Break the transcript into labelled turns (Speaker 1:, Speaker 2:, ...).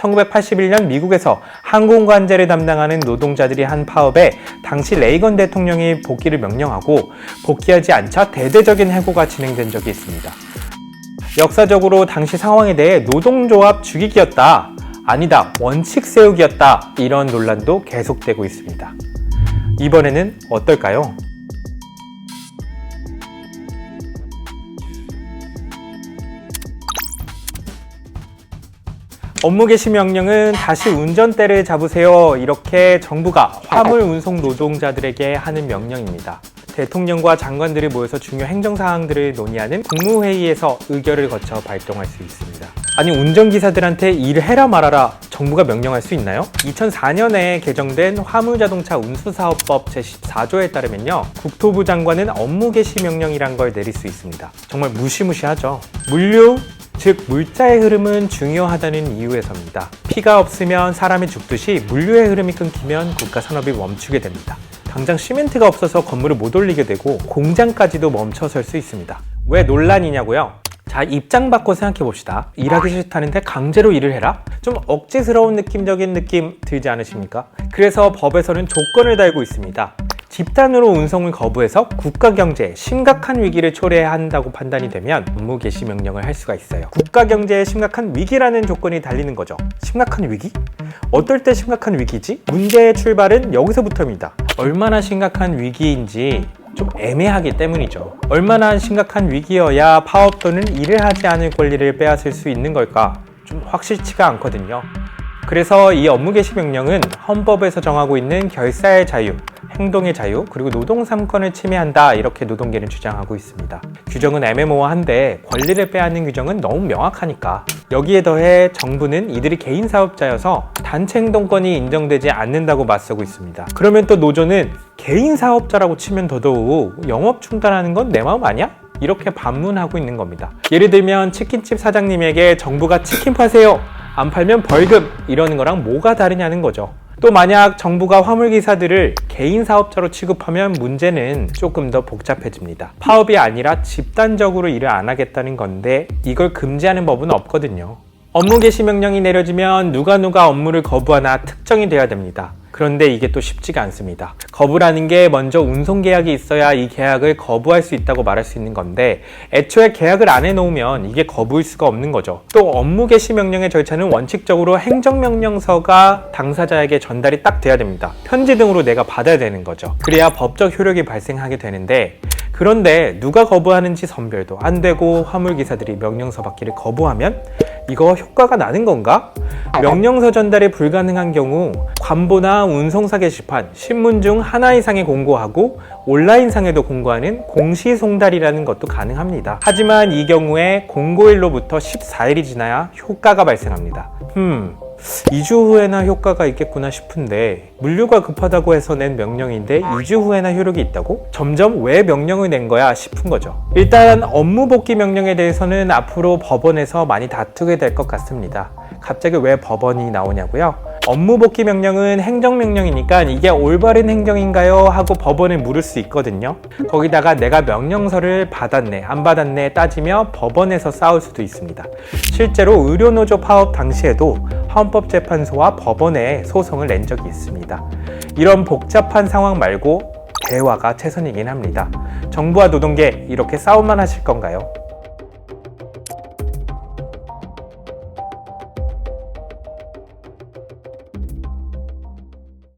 Speaker 1: 1981년 미국에서 항공관제를 담당하는 노동자들이 한 파업에 당시 레이건 대통령이 복귀를 명령하고 복귀하지 않자 대대적인 해고가 진행된 적이 있습니다. 역사적으로 당시 상황에 대해 노동조합 죽이기였다, 아니다, 원칙 세우기였다, 이런 논란도 계속되고 있습니다. 이번에는 어떨까요? 업무 개시 명령은 다시 운전대를 잡으세요, 이렇게 정부가 화물 운송 노동자들에게 하는 명령입니다. 대통령과 장관들이 모여서 중요 행정사항들을 논의하는 국무회의에서 의결을 거쳐 발동할 수 있습니다. 아니, 운전기사들한테 일해라 말아라 정부가 명령할 수 있나요? 2004년에 개정된 화물자동차 운수사업법 제14조에 따르면요, 국토부 장관은 업무 개시 명령이란 걸 내릴 수 있습니다. 정말 무시무시하죠. 물류, 즉 물자의 흐름은 중요하다는 이유에서입니다. 피가 없으면 사람이 죽듯이 물류의 흐름이 끊기면 국가 산업이 멈추게 됩니다. 당장 시멘트가 없어서 건물을 못 올리게 되고 공장까지도 멈춰설 수 있습니다. 왜 논란이냐고요? 자, 입장 바꿔 생각해 봅시다. 일하기 싫다는데 강제로 일을 해라? 좀 억지스러운 느낌적인 느낌 들지 않으십니까? 그래서 법에서는 조건을 달고 있습니다. 집단으로 운송을 거부해서 국가 경제에 심각한 위기를 초래해야 한다고 판단이 되면 업무 개시 명령을 할 수가 있어요. 국가 경제에 심각한 위기라는 조건이 달리는 거죠. 심각한 위기? 어떨 때 심각한 위기지? 문제의 출발은 여기서부터입니다. 얼마나 심각한 위기인지 좀 애매하기 때문이죠. 얼마나 심각한 위기여야 파업 또는 일을 하지 않을 권리를 빼앗을 수 있는 걸까? 좀 확실치가 않거든요. 그래서 이 업무 개시 명령은 헌법에서 정하고 있는 결사의 자유, 행동의 자유, 그리고 노동 3권을 침해한다, 이렇게 노동계는 주장하고 있습니다. 규정은 애매모호한데 권리를 빼앗는 규정은 너무 명확하니까. 여기에 더해 정부는 이들이 개인 사업자여서 단체 행동권이 인정되지 않는다고 맞서고 있습니다. 그러면 또 노조는 개인 사업자라고 치면 더더욱 영업 중단하는 건 내 마음 아니야? 이렇게 반문하고 있는 겁니다. 예를 들면 치킨집 사장님에게 정부가 치킨 파세요, 안 팔면 벌금, 이러는 거랑 뭐가 다르냐는 거죠. 또 만약 정부가 화물기사들을 개인 사업자로 취급하면 문제는 조금 더 복잡해집니다. 파업이 아니라 집단적으로 일을 안 하겠다는 건데 이걸 금지하는 법은 없거든요. 업무 개시 명령이 내려지면 누가 업무를 거부하나 특정이 돼야 됩니다. 그런데 이게 또 쉽지가 않습니다. 거부라는 게 먼저 운송계약이 있어야 이 계약을 거부할 수 있다고 말할 수 있는 건데 애초에 계약을 안 해놓으면 이게 거부일 수가 없는 거죠. 또 업무 개시 명령의 절차는 원칙적으로 행정명령서가 당사자에게 전달이 딱 돼야 됩니다. 편지 등으로 내가 받아야 되는 거죠. 그래야 법적 효력이 발생하게 되는데, 그런데 누가 거부하는지 선별도 안 되고 화물기사들이 명령서 받기를 거부하면 이거 효과가 나는 건가? 명령서 전달이 불가능한 경우 관보나 운송사 게시판, 신문 중 하나 이상에 공고하고 온라인상에도 공고하는 공시송달이라는 것도 가능합니다. 하지만 이 경우에 공고일로부터 14일이 지나야 효과가 발생합니다. 2주 후에나 효과가 있겠구나 싶은데 물류가 급하다고 해서 낸 명령인데 2주 후에나 효력이 있다고? 점점 왜 명령을 낸 거야 싶은 거죠. 일단 업무 복귀 명령에 대해서는 앞으로 법원에서 많이 다투게 될 것 같습니다. 갑자기 왜 법원이 나오냐고요? 업무 복귀 명령은 행정명령이니까 이게 올바른 행정인가요? 하고 법원에 물을 수 있거든요. 거기다가 내가 명령서를 받았네, 안 받았네 따지며 법원에서 싸울 수도 있습니다. 실제로 의료노조 파업 당시에도 헌법재판소와 법원에 소송을 낸 적이 있습니다. 이런 복잡한 상황 말고 대화가 최선이긴 합니다. 정부와 노동계 이렇게 싸움만 하실 건가요?